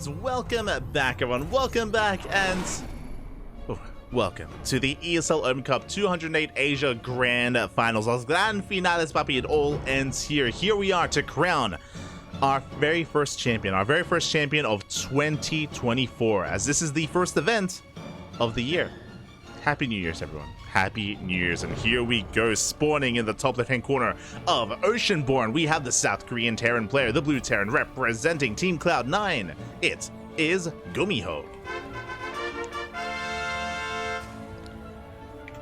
And welcome back, everyone. Welcome back, and welcome to the ESL Open Cup 208 Asia Grand Finals. Los Grand Finales, papi. It all ends here. Here we are to crown our very first champion of 2024, as this is the first event of the year. Happy New Year's, everyone. Happy New Year's, and here we go. Spawning in the top left-hand corner of Oceanborn, we have the South Korean Terran player, the Blue Terran, representing Team Cloud9. It is GuMiho.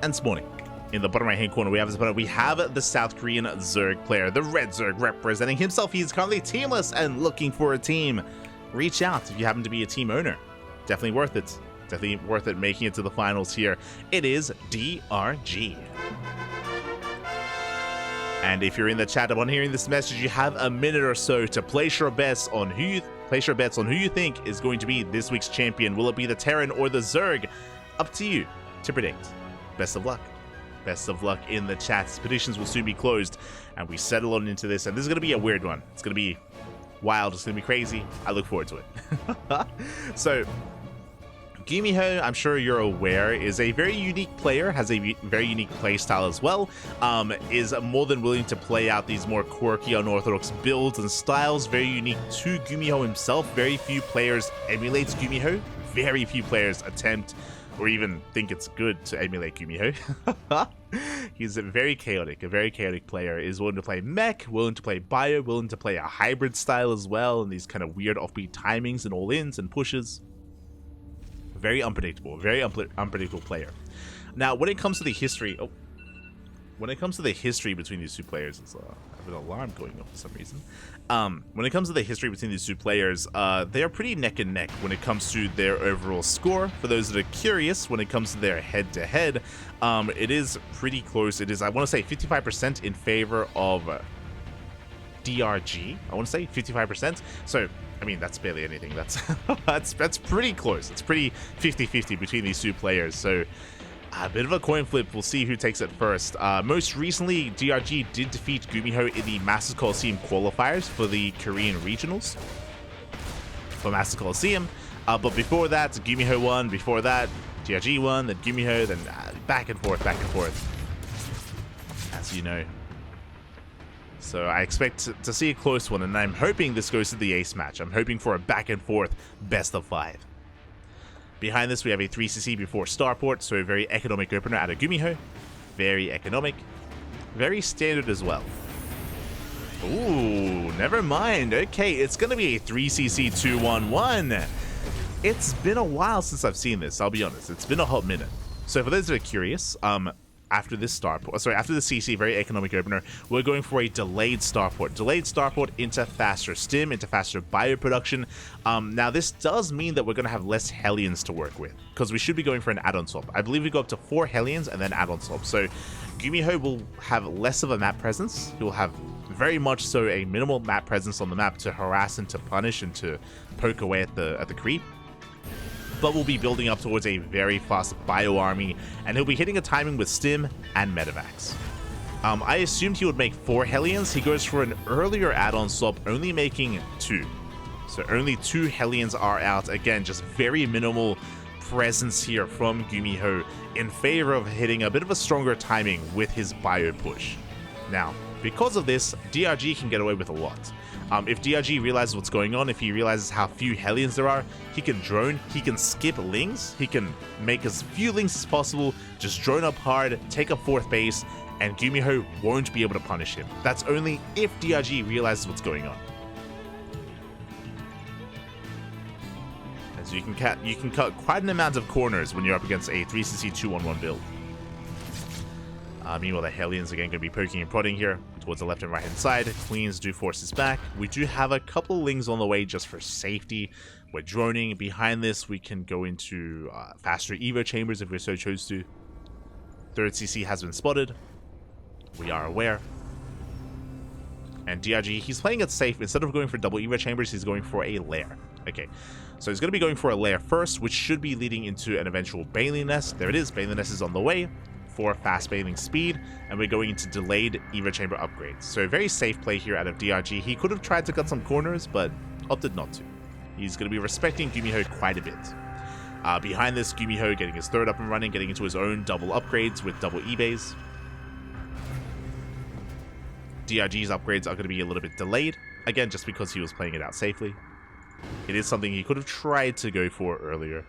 And spawning in the bottom right-hand corner, we have the South Korean Zerg player, the Red Zerg, representing himself. He's currently teamless and looking for a team. Reach out if you happen to be a team owner. Definitely worth it. Definitely worth it making it to the finals here. It is DRG. And if you're in the chat upon hearing this message, you have a minute or so to place your bets on who you think is going to be this week's champion. Will it be the Terran or the Zerg? Up to you to predict. Best of luck. Best of luck in the chats. Petitions will soon be closed, and we settle on into this. And this is going to be a weird one. It's going to be wild. It's going to be crazy. I look forward to it. So, GuMiho, I'm sure you're aware, is a very unique player, has a very unique play style as well, is more than willing to play out these more quirky, unorthodox builds and styles, very unique to GuMiho himself. Very few players emulate GuMiho, very few players attempt or even think it's good to emulate GuMiho. He's a very chaotic player, is willing to play mech, willing to play bio, willing to play a hybrid style as well, and these kind of weird offbeat timings and all-ins and pushes. Very unpredictable player. Now, when it comes to the history, between these two players, I have an alarm going off for some reason. When it comes to the history between these two players, they are pretty neck and neck when it comes to their overall score. For those that are curious, when it comes to their head-to-head, it is pretty close. It is, I want to say, 55% in favor of DRG. I want to say 55%. So, I mean, that's barely anything. That's that's pretty close. It's pretty 50-50 between these two players. So a bit of a coin flip. We'll see who takes it first. Most recently, DRG did defeat GuMiho in the Masters Coliseum qualifiers for the Korean regionals for Masters Coliseum. But before that, GuMiho won. Before that, DRG won. Then GuMiho. Then back and forth, as you know. So I expect to see a close one, and I'm hoping this goes to the ace match. I'm hoping for a back and forth best of 5. Behind this, we have a 3cc before starport, so a very economic opener out of GuMiho. Very economic. Very standard as well. Ooh, never mind. Okay, it's going to be a 3cc 2-1-1. It's been a while since I've seen this, I'll be honest. It's been a hot minute. So for those that are curious, after the CC, very economic opener, we're going for a delayed starport. Delayed starport into faster stim, into faster bioproduction. Now, this does mean that we're going to have less Hellions to work with, because we should be going for an add-on swap. I believe we go up to 4 Hellions and then add-on swap. So GuMiho will have less of a map presence. He will have very much so a minimal map presence on the map to harass and to punish and to poke away at the creep. But we'll be building up towards a very fast bio army, and he'll be hitting a timing with stim and medevacs. I assumed he would make 4 Hellions. He goes for an earlier add-on swap, only making 2. So only 2 Hellions are out. Again, just very minimal presence here from GuMiho in favor of hitting a bit of a stronger timing with his bio push. Now, because of this, DRG can get away with a lot. If DRG realizes what's going on, if he realizes how few Hellions there are, he can drone, he can skip lings, he can make as few lings as possible, just drone up hard, take a 4th base, and GuMiho won't be able to punish him. That's only if DRG realizes what's going on. As you can cut quite an amount of corners when you're up against a 3cc 2-1-1 build. Meanwhile, the Hellions again going to be poking and prodding here towards the left and right hand side. Queens do force us back. We do have a couple lings on the way just for safety. We're droning. Behind this, we can go into faster Evo chambers if we so chose to. 3rd CC has been spotted. We are aware. And DRG, he's playing it safe. Instead of going for double Evo chambers, he's going for a lair. Okay, so he's going to be going for a lair first, which should be leading into an eventual Bailey Nest. There it is. Bailey Nest is on the way. For fast bailing speed, and we're going into delayed Evo chamber upgrades. So a very safe play here out of DRG. He could have tried to cut some corners, but opted not to. He's going to be respecting GuMiho quite a bit. Behind this, GuMiho getting his third up and running, getting into his own double upgrades with double eBays. DRG's upgrades are going to be a little bit delayed, again, just because he was playing it out safely. It is something he could have tried to go for earlier,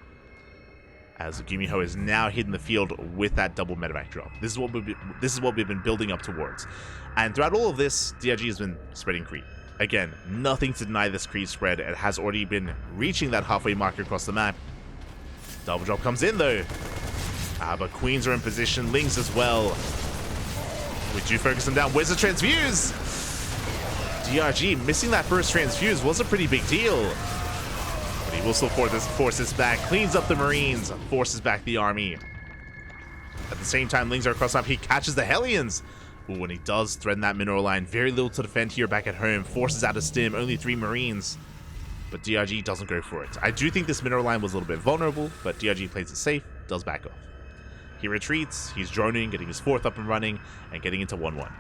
as GuMiho is now hitting the field with that double medevac drop. This is what we've been building up towards. And throughout all of this, DRG has been spreading creep. Again, nothing to deny this creep spread. It has already been reaching that halfway mark across the map. Double drop comes in though. But Queens are in position, Lings as well. We do focus them down. Where's the transfuse? DRG missing that first transfuse was a pretty big deal. But he will still force this back. Cleans up the Marines, forces back the army. At the same time, Lings are across the map. He catches the Hellions. Ooh, when he does threaten that mineral line, very little to defend here back at home. Forces out a stim, only 3 Marines. But DRG doesn't go for it. I do think this mineral line was a little bit vulnerable, but DRG plays it safe, does back off. He retreats, he's droning, getting his 4th up and running, and getting into 1-1.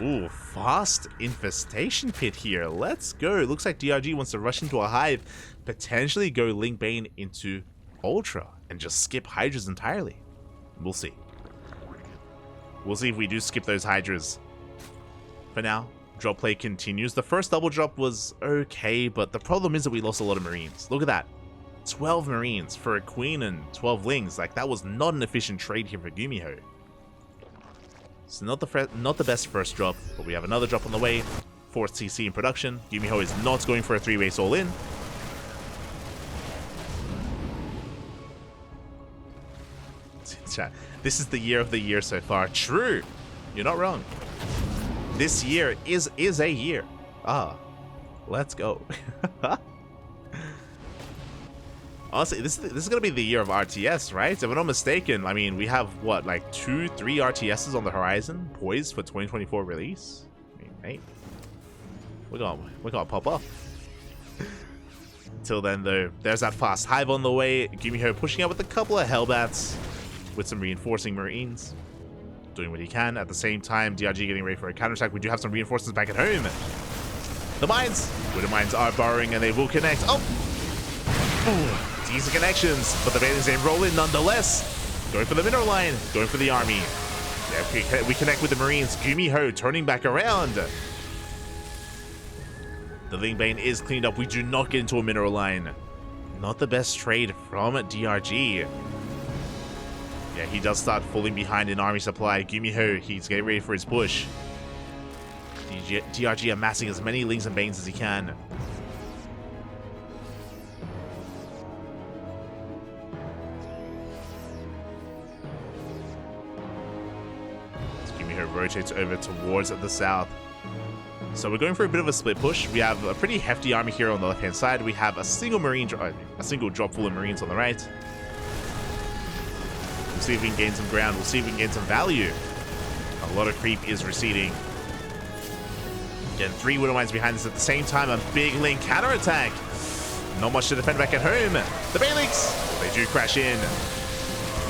Ooh, fast infestation pit here. Let's go. Looks like DRG wants to rush into a hive, potentially go Link Bane into Ultra, and just skip Hydras entirely. We'll see. We'll see if we do skip those Hydras. For now, drop play continues. The first double drop was okay, but the problem is that we lost a lot of Marines. Look at that. 12 Marines for a Queen and 12 Lings. Like, that was not an efficient trade here for GuMiho. It's not the best first drop, but we have another drop on the way. 4th CC in production. GuMiho is not going for a 3-base all-in. This is the year of the year so far. True. You're not wrong. This year is a year. Let's go. Honestly, this is going to be the year of RTS, right? If I'm not mistaken, I mean, we have, what, like 2-3 RTSs on the horizon, poised for 2024 release? I mean, hey, we're gonna pop off. Till then, though, there's that fast hive on the way. GuMiho pushing out with a couple of Hellbats, with some reinforcing Marines. Doing what he can. At the same time, DRG getting ready for a counterattack. We do have some reinforcements back at home. The mines. Widow mines are burrowing and they will connect. Oh! Ooh, decent connections, but the Bailey's aim roll in nonetheless. Going for the mineral line. Going for the army. Yeah, we connect with the Marines. GuMiho turning back around. The Ling Bane is cleaned up. We do not get into a mineral line. Not the best trade from DRG. Yeah, he does start falling behind in army supply. GuMiho, he's getting ready for his push. DRG amassing as many Lings and Banes as he can. As GuMiho rotates over towards the south. So we're going for a bit of a split push. We have a pretty hefty army here on the left-hand side. We have a single drop full of Marines on the right. We'll see if we can gain some ground. We'll see if we can gain some value. A lot of creep is receding. Again, 3 Widow Mines behind us at the same time. A big Link counterattack. Not much to defend back at home. The Baelix, they do crash in.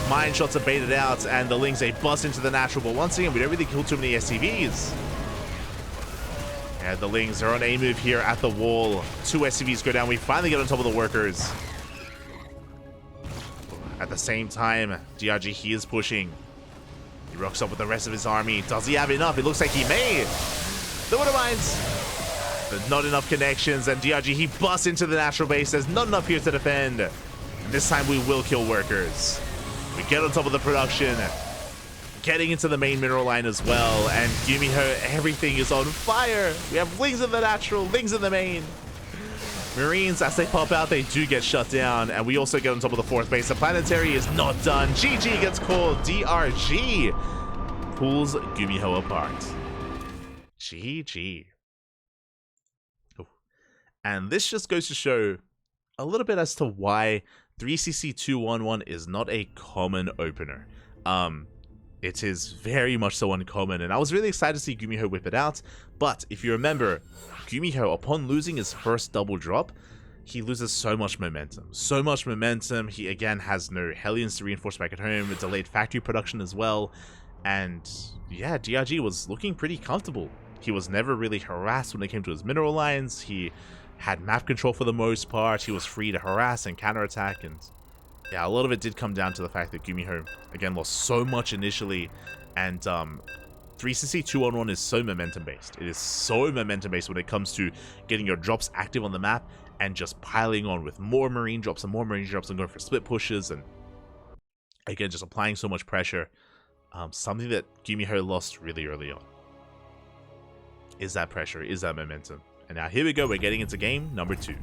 Mine shots are baited out, and the Lings, they bust into the natural. But once again, we don't really kill too many SCVs. Yeah, the Lings are on a move here at the wall. 2 SCVs go down. We finally get on top of the workers. At the same time, DRG, he is pushing. He rocks up with the rest of his army. Does he have enough? It looks like he may. The Widow Mines, but not enough connections, and DRG, he busts into the natural base. There's not enough here to defend. And this time we will kill workers. We get on top of the production, getting into the main mineral line as well, and GuMiho, everything is on fire. We have Lings in the natural, Lings in the main. Marines, as they pop out, they do get shut down, and we also get on top of the 4th base. The planetary is not done. GG gets called. DRG pulls GuMiho apart. GG. Oh. And this just goes to show a little bit as to why 3cc211 is not a common opener. It is very much so uncommon, and I was really excited to see GuMiho whip it out. But if you remember, GuMiho, upon losing his first double drop, he loses so much momentum. So much momentum. He again has no Hellions to reinforce back at home, a delayed factory production as well. And yeah, DRG was looking pretty comfortable. He was never really harassed when it came to his mineral lines. He had map control for the most part. He was free to harass and counterattack, and yeah, a lot of it did come down to the fact that GuMiho, again, lost so much initially, and 3cc 2-on-1 is so momentum-based. It is so momentum-based when it comes to getting your drops active on the map and just piling on with more marine drops and more marine drops and going for split pushes, and again, just applying so much pressure. Something that GuMiho lost really early on is that pressure, is that momentum. And now here we go, we're getting into game number 2.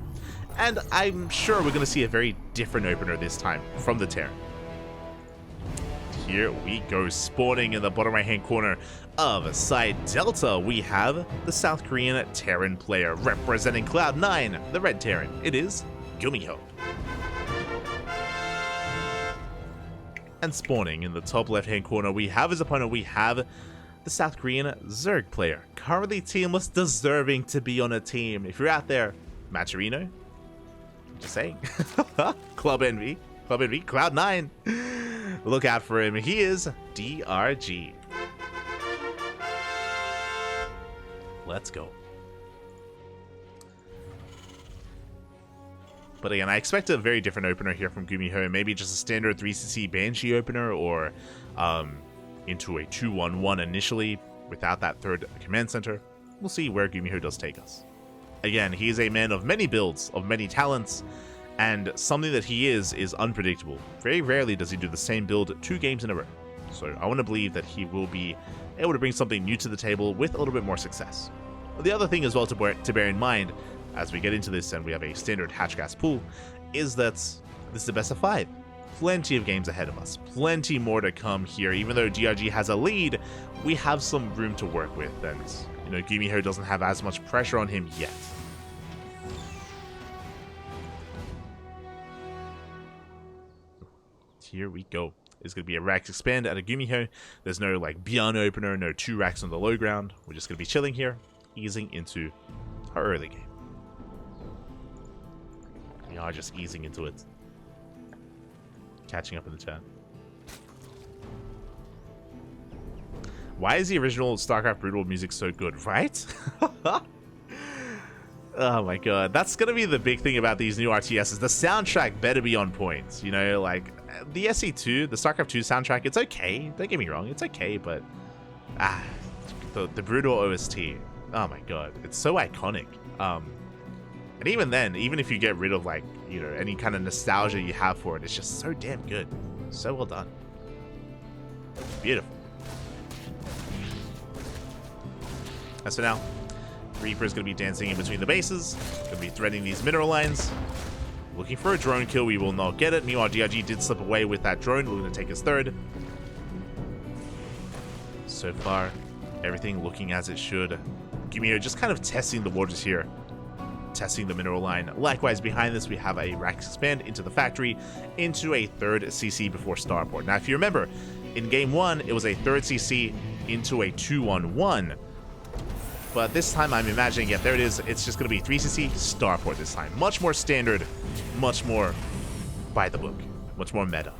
And I'm sure we're going to see a very different opener this time from the Terran. Here we go, spawning in the bottom right hand corner of side Delta, we have the South Korean Terran player representing Cloud9, the red Terran. It is GuMiho. And spawning in the top left hand corner, we have his opponent, we have the South Korean Zerg player, currently teamless, deserving to be on a team. If you're out there, Maturino, just saying. Club Envy, Cloud9, look out for him. He is DRG. Let's go. But again, I expect a very different opener here from GuMiho. Maybe just a standard 3cc Banshee opener, or into a 2-1-1 initially without that third command center. We'll see where GuMiho does take us. Again, he is a man of many builds, of many talents, and something that he is unpredictable. Very rarely does he do the same build 2 games in a row. So I want to believe that he will be able to bring something new to the table with a little bit more success. The other thing as well to bear in mind as we get into this and we have a standard hatch gas pool is that this is the best of 5. Plenty of games ahead of us, plenty more to come here. Even though DRG has a lead, we have some room to work with, and you know, GuMiho doesn't have as much pressure on him yet. Here we go. It's going to be a racks expand at a GuMiho. There's no like Beyond opener, no 2 racks on the low ground. We're just going to be chilling here, easing into our early game. We are just easing into it. Catching up in the chat. Why is the original StarCraft Brutal music so good, right? Oh my god, that's gonna be the big thing about these new RTSs. The soundtrack better be on point. You know, like the SE2, the StarCraft 2 soundtrack, it's okay. Don't get me wrong, it's okay, but the Brutal OST, oh my god, it's so iconic. And even then, even if you get rid of like, you know, any kind of nostalgia you have for it, it's just so damn good. So well done. Beautiful. As for now, Reaper is going to be dancing in between the bases, going to be threading these mineral lines, looking for a drone kill. We will not get it. Meanwhile, DRG did slip away with that drone. We're going to take his third. So far, everything looking as it should. GuMiho just kind of testing the waters here. Testing the mineral line. Likewise, behind this, we have a rack expand into the factory, into a third CC before starport. Now, if you remember, in game 1, it was a third CC into a 2-on-1. But this time, I'm imagining, yeah, there it is. It's just going to be 3cc starport this time. Much more standard, much more by the book, much more meta.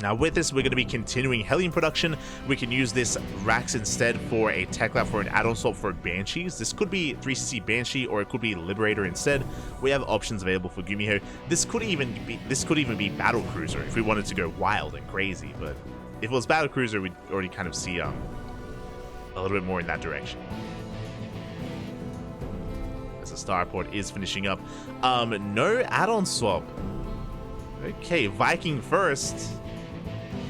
Now with this, we're going to be continuing Hellion production. We can use this racks instead for a tech lab for an add-on swap for Banshees. This could be 3cc Banshee, or it could be Liberator instead. We have options available for GuMiho. This could even be Battle Cruiser if we wanted to go wild and crazy. But if it was Battle Cruiser, we'd already kind of see a little bit more in that direction. As the starport is finishing up, no add-on swap. Okay, Viking first.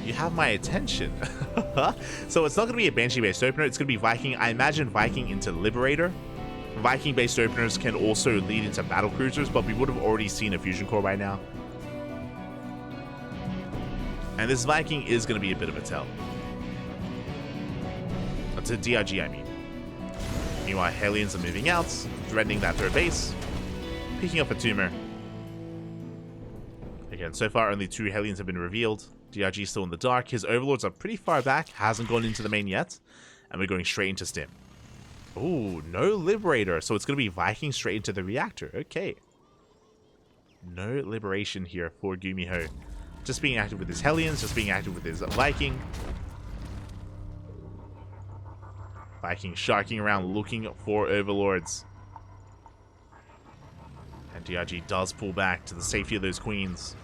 You have my attention. So it's not going to be a Banshee-based opener. It's going to be Viking. I imagine Viking into Liberator. Viking-based openers can also lead into Battle Cruisers, but we would have already seen a Fusion Core by now. And this Viking is going to be a bit of a tell. To DRG, I mean. Meanwhile, Hellions are moving out, threatening that third base, picking up a tumor. Again, so far only 2 Hellions have been revealed. DRG is still in the dark. His overlords are pretty far back, hasn't gone into the main yet, and we're going straight into Stim. Oh, no Liberator, so it's going to be Viking straight into the reactor. Okay. No Liberation here for GuMiho. Just being active with his Hellions, just being active with his Viking. Viking sharking around looking for overlords. And DRG does pull back to the safety of those queens.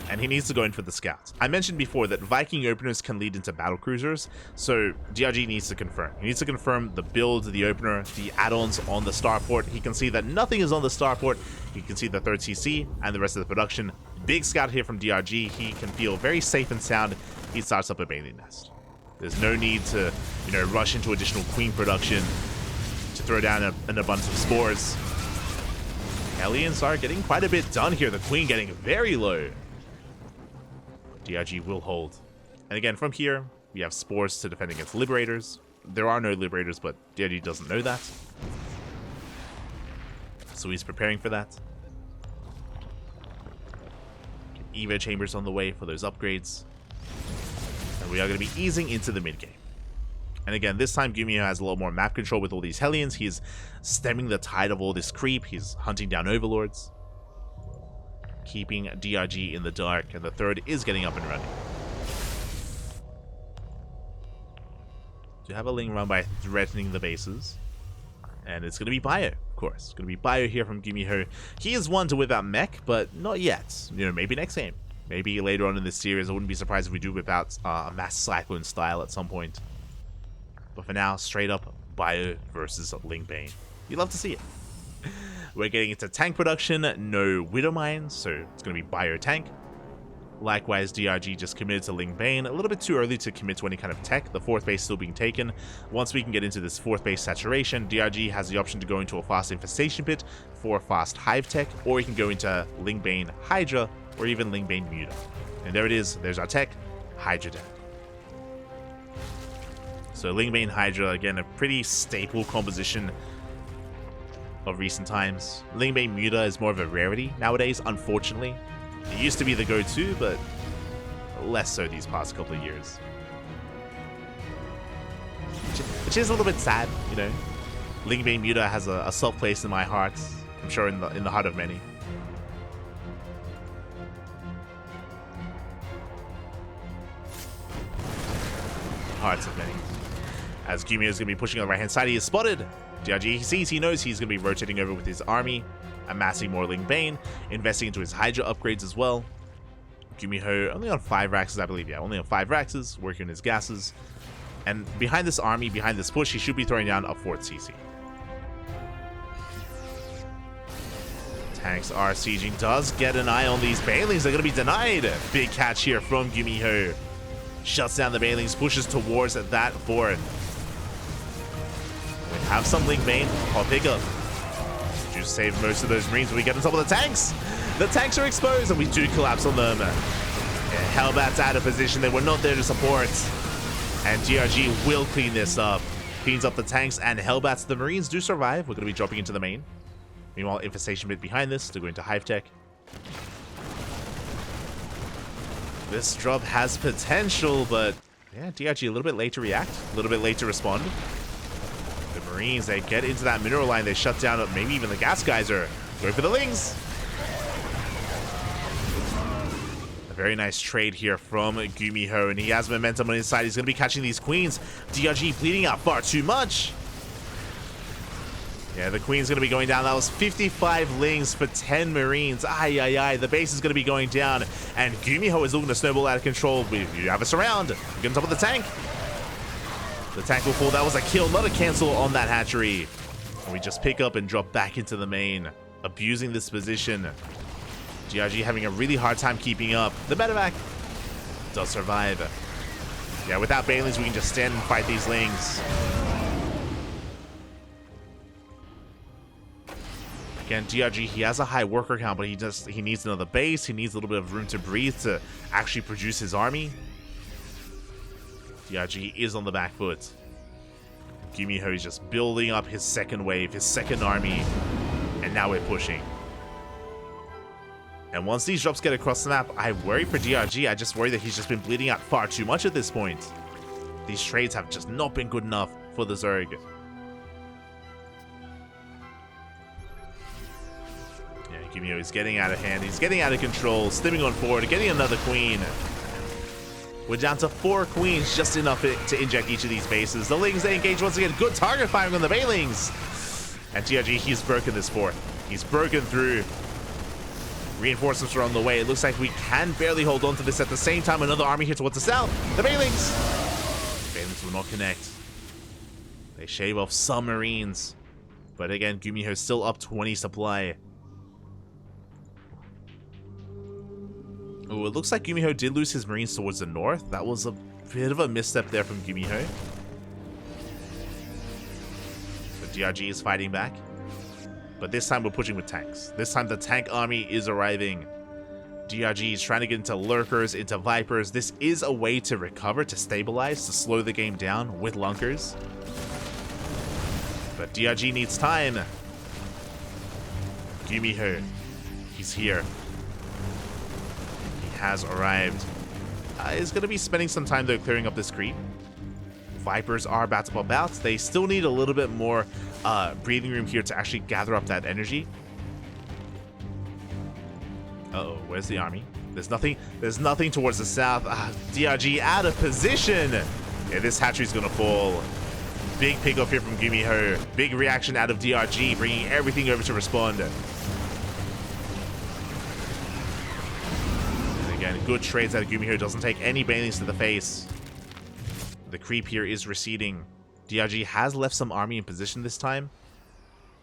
And he needs to go in for the scouts. I mentioned before that Viking openers can lead into battle cruisers, so DRG needs to confirm. He needs to confirm the build, the opener, the add-ons on the starport. He can see that nothing is on the starport. He can see the 3rd CC and the rest of the production. Big scout here from DRG. He can feel very safe and sound. He starts up a bathing nest. There's no need to, rush into additional queen production to throw down an abundance of spores. Hellions are getting quite a bit done here. The queen getting very low. DRG will hold. And again, from here, we have spores to defend against liberators. There are no liberators, but DRG doesn't know that. So he's preparing for that. Evo chambers on the way for those upgrades. And we are going to be easing into the mid game. And again, this time GuMiho has a lot more map control with all these Hellions. He's stemming the tide of all this creep. He's hunting down overlords, keeping DRG in the dark, and the 3rd is getting up and running. To have a Ling run by threatening the bases. And it's going to be Bio, of course. It's going to be Bio here from GuMiho. He is one to whip out mech, but not yet. Maybe next game. Maybe later on in this series. I wouldn't be surprised if we do whip out a mass cyclone style at some point. But for now, straight up Bio versus Ling Bane. You'd love to see it. We're getting into tank production, no Widow Mines, so it's going to be Bio tank. Likewise, DRG just committed to Ling Bane. A little bit too early to commit to any kind of tech. The 4th base still being taken. Once we can get into this 4th base saturation, DRG has the option to go into a fast infestation pit for fast hive tech, or he can go into Ling Bane Hydra, or even Ling Bane Muta. And there it is. There's our tech, Hydra deck. So Ling Bane Hydra, again, a pretty staple composition of recent times. Ling Bane Muta is more of a rarity nowadays, unfortunately. It used to be the go-to, but less so these past couple of years. Which is a little bit sad, Ling Bane Muta has a soft place in my heart. I'm sure in the heart of many. Hearts of many. As GuMiho is going to be pushing on the right-hand side, he is spotted. DRG he knows he's going to be rotating over with his army, amassing more Ling Bane, investing into his Hydra upgrades as well. GuMiho only on 5 Raxes, I believe. Yeah, only on 5 Raxes, working on his gases. And behind this army, behind this push, he should be throwing down a 4th CC. Tanks are sieging, does get an eye on these Banelings. They're going to be denied. Big catch here from GuMiho. Shuts down the Banelings, pushes towards that board. We have some Ling Bane, I'll pick up. Do save most of those Marines when we get on top of the tanks. The tanks are exposed and we do collapse on them. Yeah, Hellbat's out of position. They were not there to support. And DRG will clean this up. Cleans up the tanks and Hellbats. The Marines do survive. We're going to be dropping into the main. Meanwhile, Infestation bit behind this to go into Hive Tech. This drop has potential, but yeah, DRG a little bit late to react. A little bit late to respond. The Marines, they get into that mineral line. They shut down maybe even the gas geyser. Going for the Lings. A very nice trade here from GuMiho, and he has momentum on his side. He's going to be catching these queens. DRG bleeding out far too much. Yeah, the queen's going to be going down. That was 55 Lings for 10 Marines. Ay, ay, ay. The base is going to be going down, and GuMiho is looking to snowball out of control. You have us around. Get on top of the tank. The tank will fall. That was a kill, not a cancel on that hatchery. And we just pick up and drop back into the main, abusing this position. DRG having a really hard time keeping up. The medevac does survive. Yeah, without Banelings, we can just stand and fight these Lings. Again, DRG, he has a high worker count, but he needs another base. He needs a little bit of room to breathe to actually produce his army. DRG is on the back foot. GuMiho is just building up his second wave, his second army, and now we're pushing. And once these drops get across the map, I worry for DRG. I just worry that he's just been bleeding out far too much at this point. These trades have just not been good enough for the Zerg. GuMiho is getting out of hand. He's getting out of control. Stimming on forward. Getting another queen. We're down to 4 queens, just enough to inject each of these bases. The Lings, they engage once again. Good target firing on the Bailings. And DRG, he's broken this fourth. He's broken through. Reinforcements are on the way. It looks like we can barely hold on to this. At the same time, another army here towards the south. The Bailings. Bailings will not connect. They shave off some Marines. But again, GuMiho still up 20 supply. Oh, it looks like GuMiho did lose his Marines towards the north. That was a bit of a misstep there from GuMiho. So DRG is fighting back. But this time we're pushing with tanks. This time the tank army is arriving. DRG is trying to get into lurkers, into vipers. This is a way to recover, to stabilize, to slow the game down with lunkers. But DRG needs time. GuMiho, he's here. He has arrived. He's going to be spending some time though clearing up this creep. Vipers are about to pop out. They still need a little bit more breathing room here to actually gather up that energy. Uh-oh, where's the army? There's nothing towards the south. DRG out of position. Yeah, this hatchery's gonna fall. Big pickup here from GuMiho. Big reaction out of DRG, bringing everything over to respond. And again, good trades out of GuMiho. Doesn't take any banelings to the face. The creep here is receding. DRG has left some army in position this time.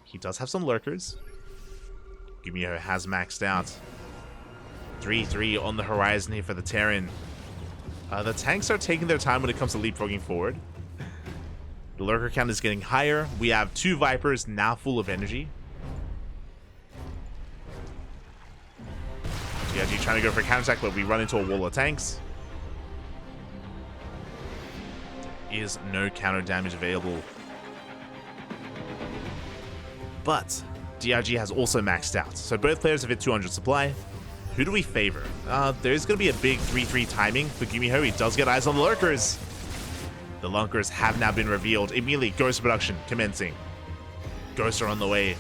He does have some lurkers. GuMiho has maxed out. 3-3 on the horizon here for the Terran. The tanks are taking their time when it comes to leapfrogging forward. The lurker count is getting higher. We have 2 Vipers now full of energy. DRG trying to go for a counterattack, but we run into a wall of tanks. Is no counter damage available. But DRG has also maxed out. So both players have hit 200 supply. Who do we favor? There's going to be a big 3-3 timing for GuMiho. He does get eyes on the lurkers. The lunkers have now been revealed. Immediately, ghost production commencing. Ghosts are on the way.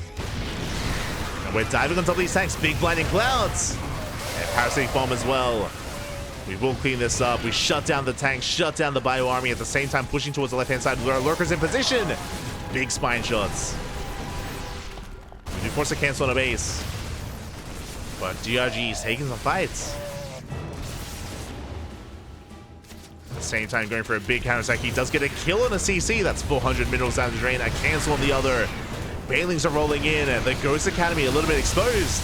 And we're diving on top of these tanks. Big blinding clouds. And parasitic bomb as well. We will clean this up. We shut down the tanks, shut down the bio army, at the same time pushing towards the left-hand side with our lurkers in position. Big spine shots. We do force a cancel on a base. But DRG is taking some fights. At the same time, going for a big counterattack. He does get a kill on a CC. That's 400 minerals down the drain. A cancel on the other. Bailings are rolling in. And the Ghost Academy a little bit exposed.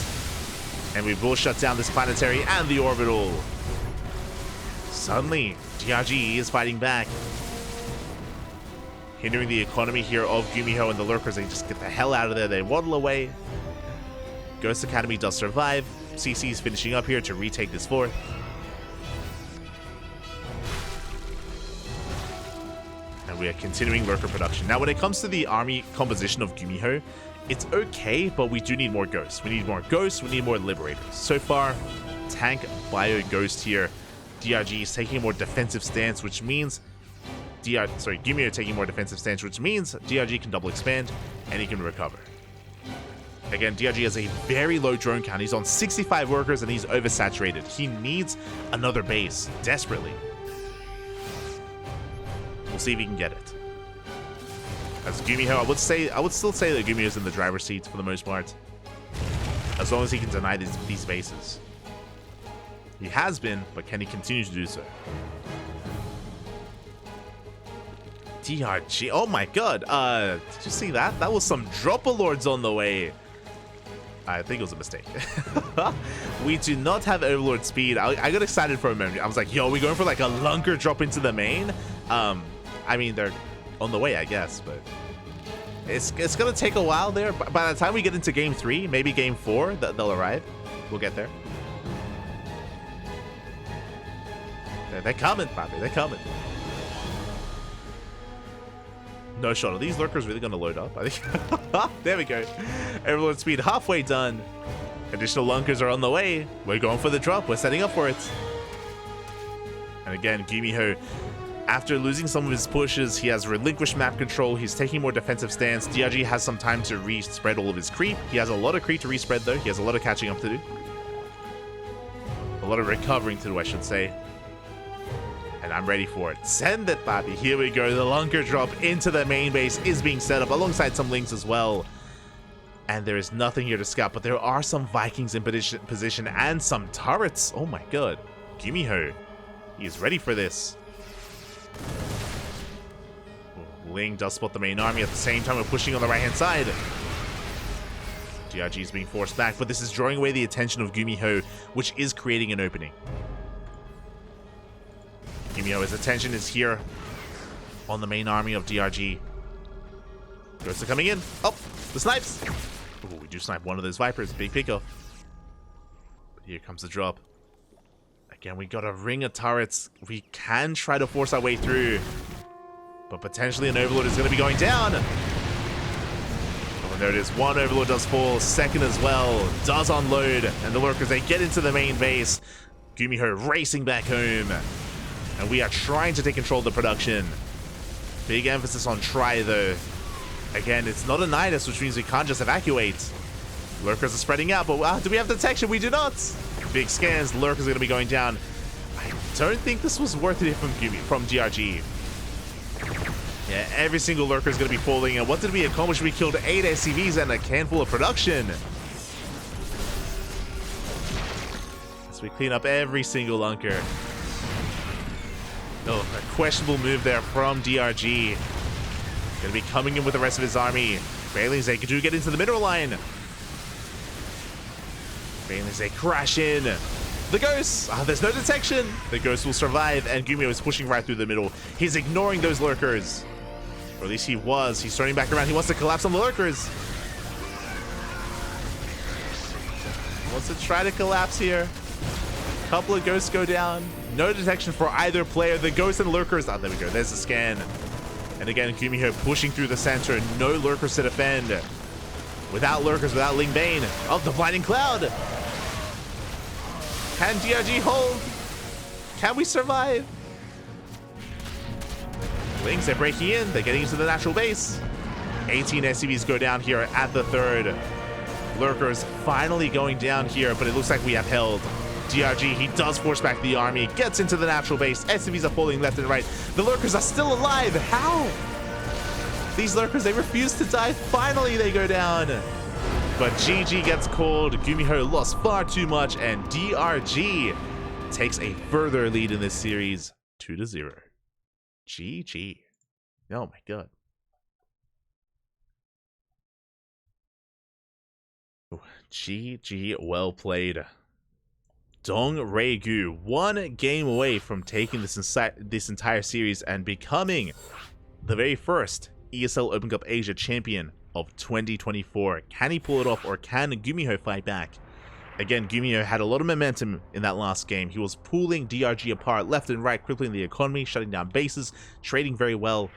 And we will shut down this planetary and the orbital. Suddenly, DRG is fighting back. Hindering the economy here of GuMiho and the lurkers. They just get the hell out of there. They waddle away. Ghost Academy does survive. CC is finishing up here to retake this fourth. And we are continuing lurker production. Now, when it comes to the army composition of GuMiho, it's okay, but we do need more ghosts. We need more ghosts. We need more liberators. So far, tank, bio, ghost here. DRG is taking a more defensive stance, which means GuMiho taking more defensive stance, which means DRG can double expand and he can recover. Again, DRG has a very low drone count. He's on 65 workers and he's oversaturated. He needs another base desperately. We'll see if he can get it. As GuMiho, I would still say that GuMiho is in the driver's seat for the most part, as long as he can deny these bases. He has been, but can he continue to do so? DRG, oh my god, did you see that? That was some dropper lords on the way. I think it was a mistake. We do not have overlord speed. I got excited for a moment. I was like, yo, we're going for like a lunker drop into the main. I mean, they're on the way, I guess, but it's gonna take a while there. By the time we get into game 3, maybe game 4, they'll arrive. We'll get there. They're coming, Bobby. They're coming. No shot. Are these lurkers really going to load up? I think. There we go. Overlord speed halfway done. Additional lunkers are on the way. We're going for the drop. We're setting up for it. And again, GuMiho, after losing some of his pushes, he has relinquished map control. He's taking more defensive stance. DRG has some time to re-spread all of his creep. He has a lot of creep to re-spread, though. He has a lot of catching up to do. A lot of recovering to do, I should say. And I'm ready for it. Send it, Bobby. Here we go. The lunker drop into the main base is being set up alongside some links as well. And there is nothing here to scout, but there are some Vikings in position and some turrets. Oh my god. GuMiho. He is ready for this. Ling does spot the main army. At the same time, we're pushing on the right-hand side. DRG is being forced back, but this is drawing away the attention of GuMiho, which is creating an opening. GuMiho's attention is here on the main army of DRG. Ghosts are coming in. Oh, the snipes. Oh, we do snipe one of those Vipers. Big pickoff. But here comes the drop. Again, we got a ring of turrets. We can try to force our way through. But potentially an Overlord is going to be going down. Oh, there it is. One Overlord does fall. Second as well. Does unload. And the Lurkers, they get into the main base. GuMiho racing back home. And we are trying to take control of the production. Big emphasis on try, though. Again, it's not a Nidus, which means we can't just evacuate. Lurkers are spreading out, but do we have detection? We do not. Big scans. Lurkers are going to be going down. I don't think this was worth it from DRG. Yeah, every single Lurker is going to be falling. And what did we accomplish? We killed 8 SCVs and a handful of production. As we clean up every single Lunker. Oh, a questionable move there from DRG. Gonna be coming in with the rest of his army. Bailey's they do get into the middle line. Bailey's they crash in. The Ghosts! There's no detection. The Ghost will survive, and GuMiho is pushing right through the middle. He's ignoring those Lurkers. Or at least he was. He's turning back around. He wants to collapse on the Lurkers. Wants to try to collapse here. A couple of Ghosts go down. No detection for either player. The Ghosts and Lurkers. Oh, there we go. There's the scan. And again, GuMiho pushing through the center. No Lurkers to defend. Without Lurkers, without Ling Bane. Oh, the Blinding Cloud. Can DRG hold? Can we survive? Lings, they're breaking in. They're getting into the natural base. 18 SCVs go down here at the third. Lurkers finally going down here, but it looks like we have held. DRG, he does force back the army, gets into the natural base. SCVs are falling left and right. The Lurkers are still alive. How? These Lurkers, they refuse to die. Finally, they go down. But GG gets called. GuMiho lost far too much, and DRG takes a further lead in this series, 2-0. GG. Oh my god. Ooh, GG, well played. Dong Regu, one game away from taking this entire series and becoming the very first ESL Open Cup Asia champion of 2024. Can he pull it off, or can GuMiho fight back? Again, GuMiho had a lot of momentum in that last game. He was pulling DRG apart left and right, crippling the economy, shutting down bases, trading very well.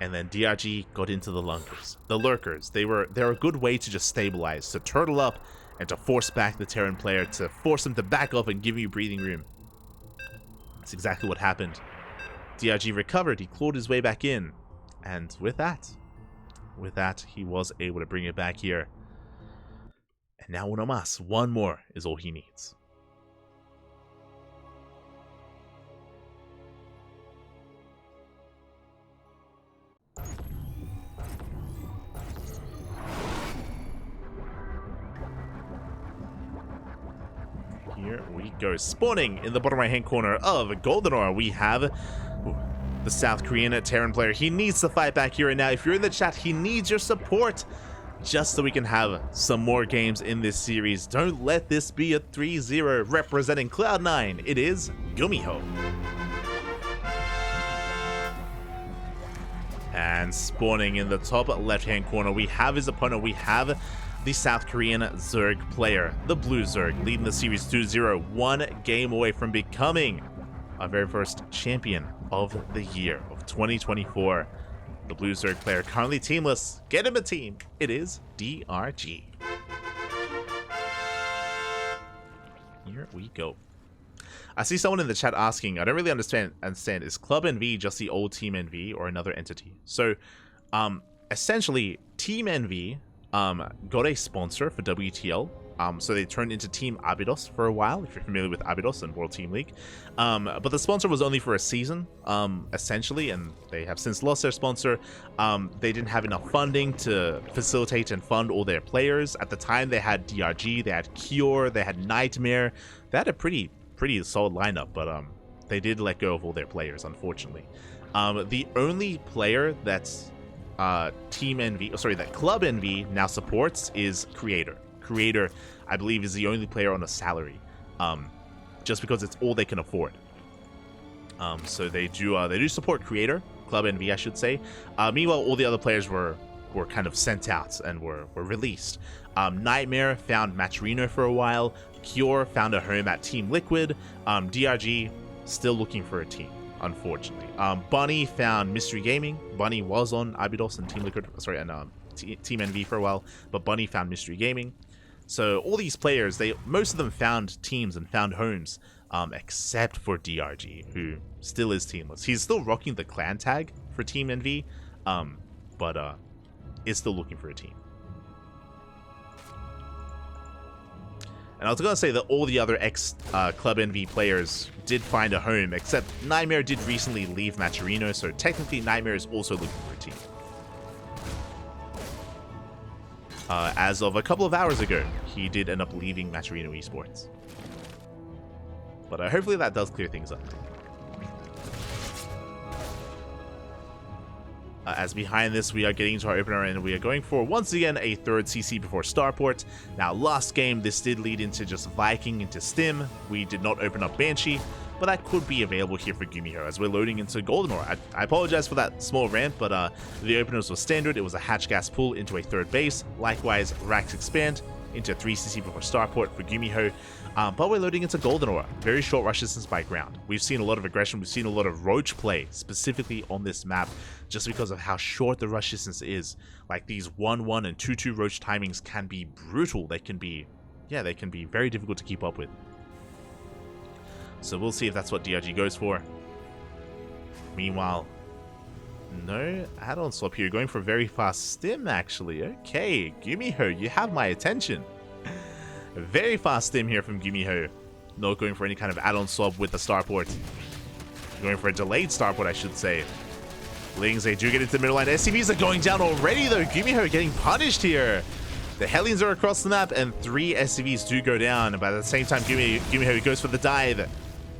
And then DRG got into the Lurkers. The Lurkers, they're a good way to just stabilize, to turtle up, and to force back the Terran player, to force him to back up and give you breathing room. That's exactly what happened. DRG recovered, he clawed his way back in, and with that, he was able to bring it back here. And now uno más, one more is all he needs. Here we go. Spawning in the bottom right hand corner of Goldenor, we have the South Korean Terran player. He needs to fight back here and now. If you're in the chat, he needs your support just so we can have some more games in this series. Don't let this be a 3-0. Representing Cloud9, it is GuMiho. And spawning in the top left hand corner, we have his opponent. We have the South Korean Zerg player, the Blue Zerg, leading the series 2-0, one game away from becoming our very first champion of the year of 2024. The Blue Zerg player currently teamless. Get him a team. It is DRG. Here we go. I see someone in the chat asking, I don't really understand, is Club NV just the old Team NV or another entity? So, essentially, Team NV got a sponsor for WTL So they turned into Team Abydos for a while, if you're familiar with Abydos and World Team League. But the sponsor was only for a season, essentially, and they have since lost their sponsor. They didn't have enough funding to facilitate and fund all their players. At the time, they had DRG, they had Cure, they had Nightmare. They had a pretty solid lineup, but they did let go of all their players, unfortunately. The only player that's Team NV, that Club NV now supports is Creator. Creator, I believe, is the only player on a salary, just because it's all they can afford. So they do support Creator, Club NV, I should say. Meanwhile, all the other players were kind of sent out and were released. Nightmare found Matcherino for a while. Cure found a home at Team Liquid. DRG still looking for a team, unfortunately. Bunny found Mystery Gaming. Bunny was on Abydos and Team Liquid, and Team NV for a while, but Bunny found Mystery Gaming. So all these players, most of them found teams and found homes, except for DRG, who still is teamless. He's still rocking the clan tag for Team NV, but is still looking for a team. And I was going to say that all the other ex-Club NV players did find a home, except Nightmare did recently leave Matcherino, so technically Nightmare is also looking for a team. As of a couple of hours ago, he did end up leaving Matcherino Esports. But hopefully that does clear things up. As behind this, we are getting into our opener, and we are going for, once again, a third CC before Starport. Now, last game, this did lead into just Viking into Stim. We did not open up Banshee, but that could be available here for GuMiho as we're loading into Golden Ore. I apologize for that small rant, but the openers was standard. It was a hatch gas pull into a third base. Likewise, racks expand into 3cc before Starport for GuMiho. But we're loading into Golden Ore. Very short rush distance by ground. We've seen a lot of aggression. We've seen a lot of roach play, specifically on this map, just because of how short the rush distance is. Like, these 1-1 and 2-2 roach timings can be brutal. They can be very difficult to keep up with. So we'll see if that's what DRG goes for. Meanwhile, no add-on swap here. Going for a very fast stim, actually. Okay, GuMiho, you have my attention. Very fast stim here from GuMiho. Not going for any kind of add-on swap with the starport. Going for a delayed starport, I should say. Lings, they do get into the middle line. SCVs are going down already, though. GuMiho getting punished here. The Hellions are across the map, and 3 SCVs do go down. But at the same time, GuMiho goes for the dive.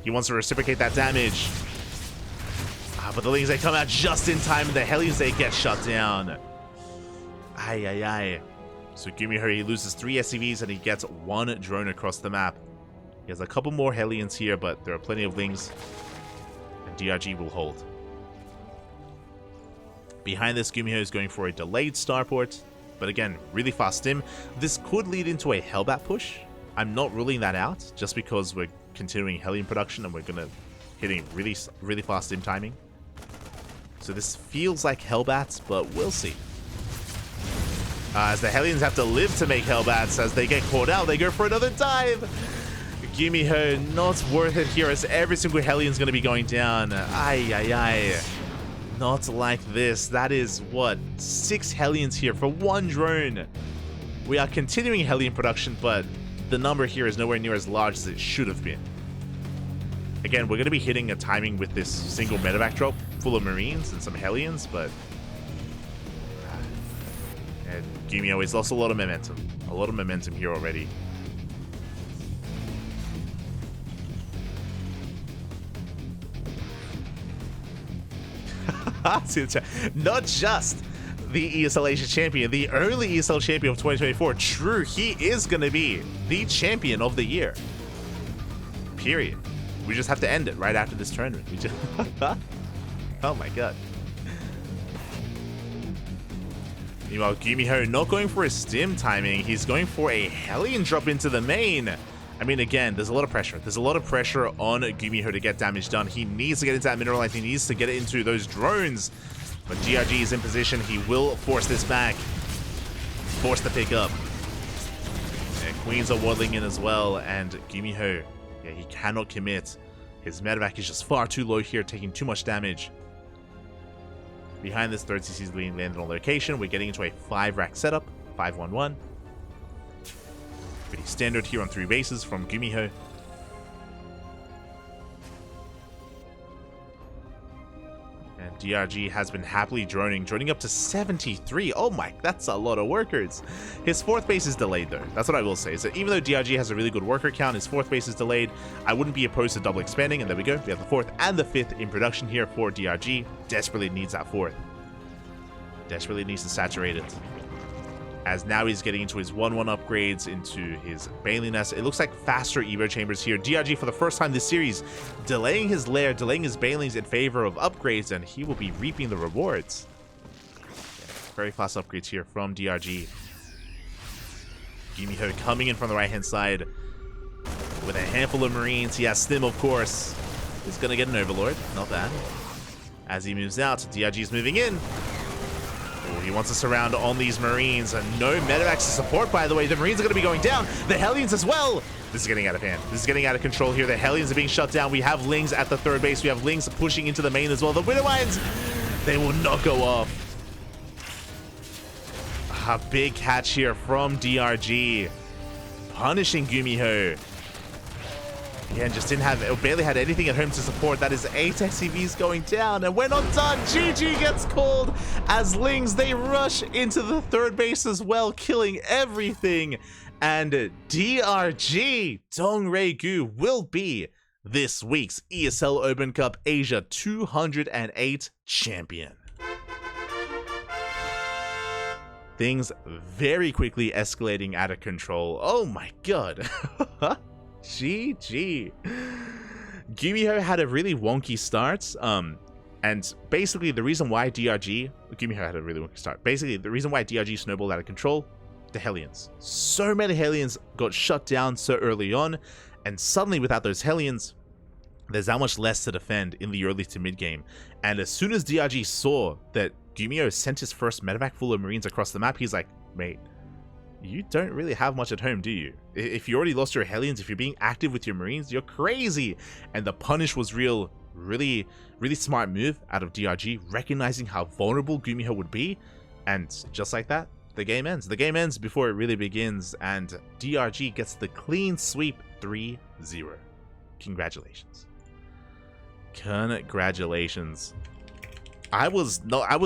He wants to reciprocate that damage. But the Lings, they come out just in time, and the Hellions, they get shut down. Ay. So GuMiho, he loses 3 SCVs, and he gets 1 drone across the map. He has a couple more Hellions here, but there are plenty of Lings. And DRG will hold. Behind this, GuMiho is going for a delayed starport. But again, really fast stim. This could lead into a Hellbat push. I'm not ruling that out, just because we're continuing Hellion production and we're going to hitting really fast stim timing. So this feels like Hellbats, but we'll see. As the Hellions have to live to make Hellbats, as they get caught out, they go for another dive. GuMiho, not worth it here, as every single Hellion's going to be going down. Ay. Not like this. That is, what, 6 Hellions here for 1 drone. We are continuing Hellion production, but the number here is nowhere near as large as it should have been. Again, we're going to be hitting a timing with this single medevac drop full of Marines and some Hellions, but GuMiho has lost a lot of momentum. A lot of momentum here already. Not just the ESL Asia champion, the only ESL champion of 2024. True, he is going to be the champion of the year. Period. We just have to end it right after this tournament. We just oh my god. Meanwhile, GuMiho not going for a stim timing. He's going for a Hellion drop into the main. I mean, again, there's a lot of pressure. There's a lot of pressure on GuMiho to get damage done. He needs to get into that mineral line. He needs to get it into those drones. But DRG is in position. He will force this back. Force the pick up. And Queens are waddling in as well. And GuMiho, yeah, he cannot commit. His medevac is just far too low here, taking too much damage. Behind this, 3rd CC is being landed on location. We're getting into a 5-rack setup. 5-1-1. Pretty standard here on 3 bases from GuMiho. And DRG has been happily droning up to 73. Oh my, that's a lot of workers. His 4th base is delayed though. That's what I will say, is that even though DRG has a really good worker count, his 4th base is delayed. I wouldn't be opposed to double expanding, and there we go. We have the 4th and the 5th in production here for DRG. Desperately needs that 4th. Desperately needs to saturate it. As now he's getting into his 1-1 upgrades, into his Bailey Nest. It looks like faster Evo chambers here. DRG, for the first time this series, delaying his lair, delaying his Bailings in favor of upgrades, and he will be reaping the rewards. Yeah, very fast upgrades here from DRG. GuMiho coming in from the right-hand side with a handful of Marines. He has Stim, of course. He's going to get an Overlord. Not bad. As he moves out, DRG's moving in. He wants to surround on these Marines, and no medevacs to support, by the way. The Marines are going to be going down. The Hellions as well. This is getting out of hand. This is getting out of control here. The Hellions are being shut down. We have Lings at the 3rd base. We have Lings pushing into the main as well. The Widowmines, they will not go off. A big catch here from DRG. Punishing GuMiho. Again, just didn't have, barely had anything at home to support. That is 8 SCVs going down, and we're not done. GG gets called as Lings, they rush into the 3rd base as well, killing everything. And DRG, Dongray Gu, will be this week's ESL Open Cup Asia 208 champion. Things very quickly escalating out of control. Oh my god. GG. GuMiho had a really wonky start, and basically the reason why GuMiho had a really wonky start. Basically, the reason why DRG snowballed out of control, the Hellions. So many Hellions got shut down so early on, and suddenly without those Hellions, there's that much less to defend in the early to mid game. And as soon as DRG saw that GuMiho sent his first medevac full of Marines across the map, he's like, mate, you don't really have much at home, do you? If you already lost your Hellions, if you're being active with your Marines, you're crazy. And the punish was real, really smart move out of DRG, recognizing how vulnerable GuMiho would be. And just like that, the game ends. The game ends before it really begins, and DRG gets the clean sweep 3-0. Congratulations. Congratulations. I was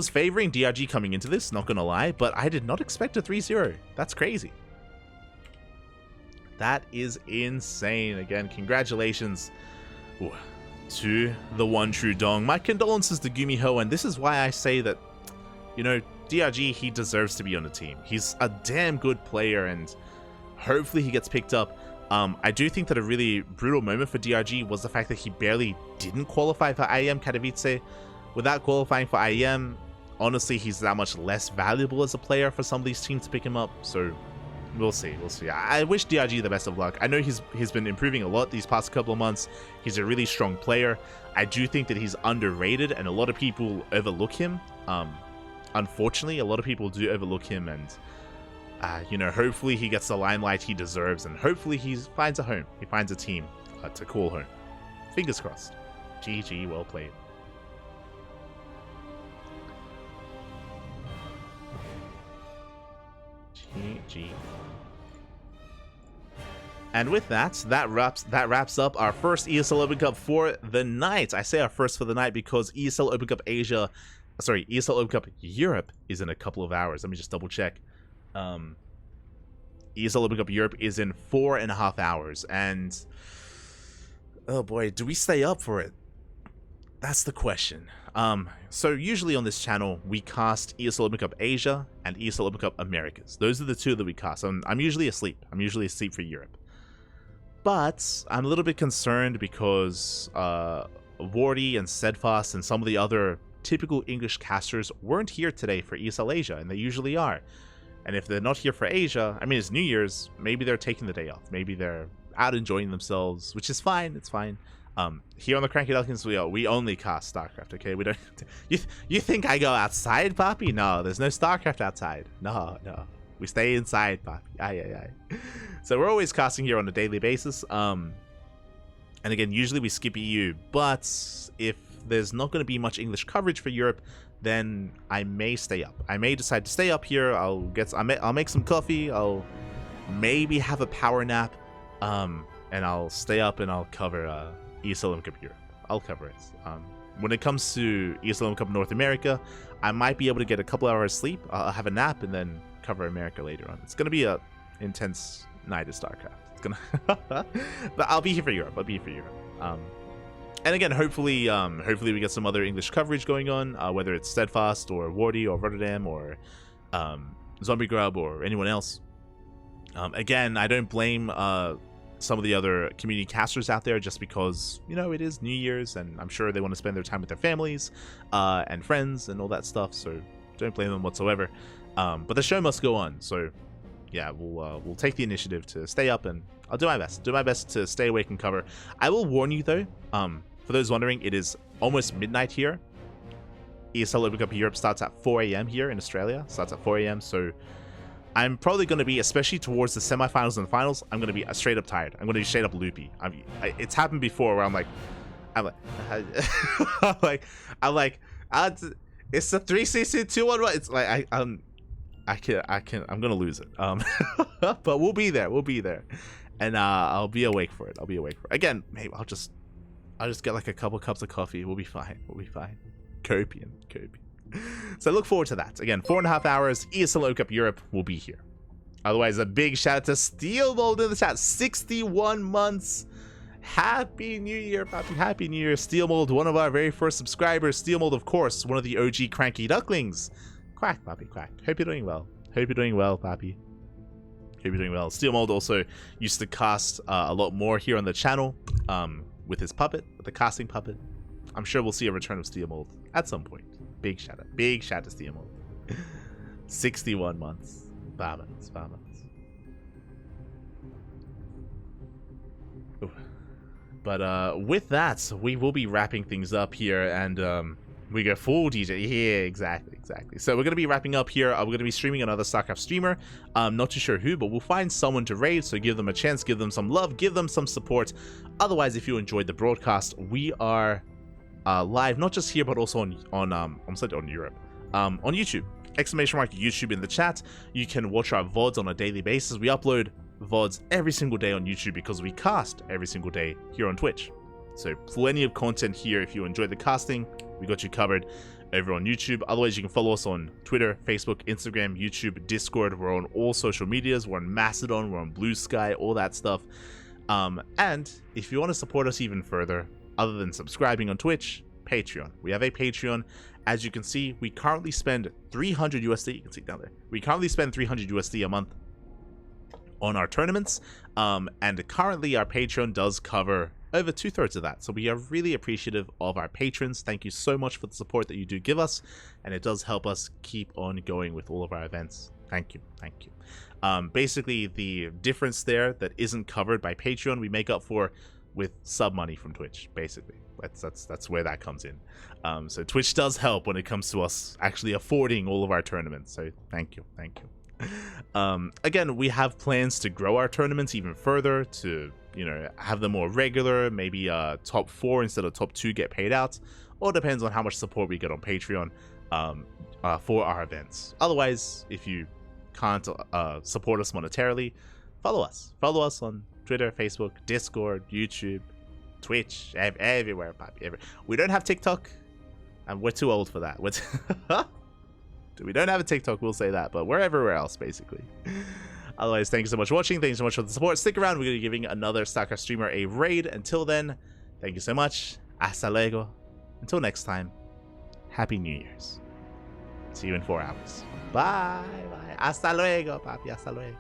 favoring DRG coming into this, not gonna lie, but I did not expect a 3-0. That's crazy. That is insane. Again, congratulations to the one true Dong. My condolences to GuMiho, and this is why I say that, you know, DRG, he deserves to be on the team. He's a damn good player, and hopefully he gets picked up. I do think that a really brutal moment for DRG was the fact that he barely didn't qualify for IEM Katowice. Without qualifying for IEM, honestly, he's that much less valuable as a player for some of these teams to pick him up. So we'll see. We'll see. I wish DRG the best of luck. I know he's been improving a lot these past couple of months. He's a really strong player. I do think that he's underrated, and a lot of people overlook him. Unfortunately, a lot of people do overlook him, and you know, hopefully he gets the limelight he deserves, and hopefully he finds a home. He finds a team to call home. Fingers crossed. GG, well played. GG. And with that, that wraps up our first ESL Open Cup for the night. I say our first for the night because ESL Open Cup Asia, sorry, ESL Open Cup Europe is in a couple of hours. Let me just double check. ESL Open Cup Europe is in 4.5 hours, and oh boy, do we stay up for it? That's the question. So usually on this channel, we cast ESL Open Cup Asia and ESL Open Cup Americas. Those are the two that we cast. I'm usually asleep. I'm usually asleep for Europe. But I'm a little bit concerned because Wardy and Steadfast and some of the other typical English casters weren't here today for ESL Asia, and they usually are. And if they're not here for Asia, I mean, it's New Year's, maybe they're taking the day off. Maybe they're out enjoying themselves, which is fine. It's fine. Here on the CranKy Ducklings, we only cast StarCraft, okay? We don't. You think I go outside, Poppy? No, there's no StarCraft outside. No. We stay inside, Poppy. Aye. So we're always casting here on a daily basis. And again, usually we skip EU, but if there's not going to be much English coverage for Europe, then I may stay up. I may decide to stay up here. I'll make some coffee. I'll maybe have a power nap, and I'll stay up and I'll cover ESL Open Cup Europe. I'll cover it. When it comes to ESL Open Cup North America, I might be able to get a couple hours sleep. I'll have a nap and then cover America later on. It's gonna be a intense night of StarCraft. It's gonna, but I'll be here for Europe. I'll be here for Europe. And again, hopefully we get some other English coverage going on, whether it's Steadfast or Wardy or Rotterdam or Zombie Grub or anyone else. Again, I don't blame some of the other community casters out there just because, you know, it is New Year's and I'm sure they want to spend their time with their families and friends and all that stuff, so don't blame them whatsoever. But the show must go on, so yeah, we'll take the initiative to stay up and I'll do my best to stay awake and cover. I will warn you though, for those wondering, it is almost midnight here. ESL Open Cup Europe starts at 4 a.m. here in Australia, starts at 4 a.m. so I'm probably going to be, especially towards the semifinals and finals, I'm going to be straight up tired. I'm going to be straight up loopy. It's happened before where I'm like, it's a 3cc 2-1-1. It's like I'm going to lose it. But we'll be there, and I'll be awake for it. Again, maybe I'll just get like a couple cups of coffee. We'll be fine. Copian. So look forward to that. Again, 4.5 hours, ESL Open Cup Europe will be here. Otherwise, a big shout out to SteelMold in the chat. 61 months. Happy New Year, Papi. Happy New Year. SteelMold, one of our very first subscribers. SteelMold, of course, one of the OG CranKy Ducklings. Quack, Papi, quack. Hope you're doing well. Papi. Hope you're doing well. SteelMold also used to cast a lot more here on the channel with his puppet, with the casting puppet. I'm sure we'll see a return of SteelMold at some point. Big shout out to SteelMold. 61 months. Vamos. Ooh. But with that, we will be wrapping things up here, and we go full DJ. Yeah, exactly. So we're gonna be wrapping up here. We're gonna be streaming another StarCraft streamer. Not too sure who, but we'll find someone to raid. So give them a chance, give them some love, give them some support. Otherwise, if you enjoyed the broadcast, we are live not just here but also on Europe, on YouTube. Exclamation mark YouTube in the chat. You can watch our VODs on a daily basis. We upload VODs every single day on YouTube because we cast every single day here on Twitch. So plenty of content here. If you enjoy the casting, we got you covered over on YouTube. Otherwise, you can follow us on Twitter, Facebook, Instagram, YouTube, Discord. We're on all social medias. We're on Mastodon, we're on Blue Sky, all that stuff. And if you want to support us even further, other than subscribing on Twitch, Patreon. We have a Patreon. As you can see, we currently spend 300 USD. You can see down there. We currently spend 300 USD a month on our tournaments. And currently our Patreon does cover over 2/3 of that. So we are really appreciative of our patrons. Thank you so much for the support that you do give us. And it does help us keep on going with all of our events. Thank you. Basically, the difference there that isn't covered by Patreon, we make up for with sub money from Twitch. Basically, that's where that comes in. So Twitch does help when it comes to us actually affording all of our tournaments. So thank you. Again, we have plans to grow our tournaments even further, to, you know, have them more regular. Maybe top 4 instead of top 2 get paid out. All depends on how much support we get on Patreon for our events. Otherwise, if you can't support us monetarily, follow us on Twitter, Facebook, Discord, YouTube, Twitch, everywhere, Papi. We don't have TikTok, and we're too old for that. We don't have a TikTok, we'll say that, but we're everywhere else, basically. Otherwise, thank you so much for watching. Thank you so much for the support. Stick around. We're going to be giving another StarCraft streamer a raid. Until then, thank you so much. Hasta luego. Until next time, Happy New Year's. See you in 4 hours. Bye. Hasta luego, Papi. Hasta luego.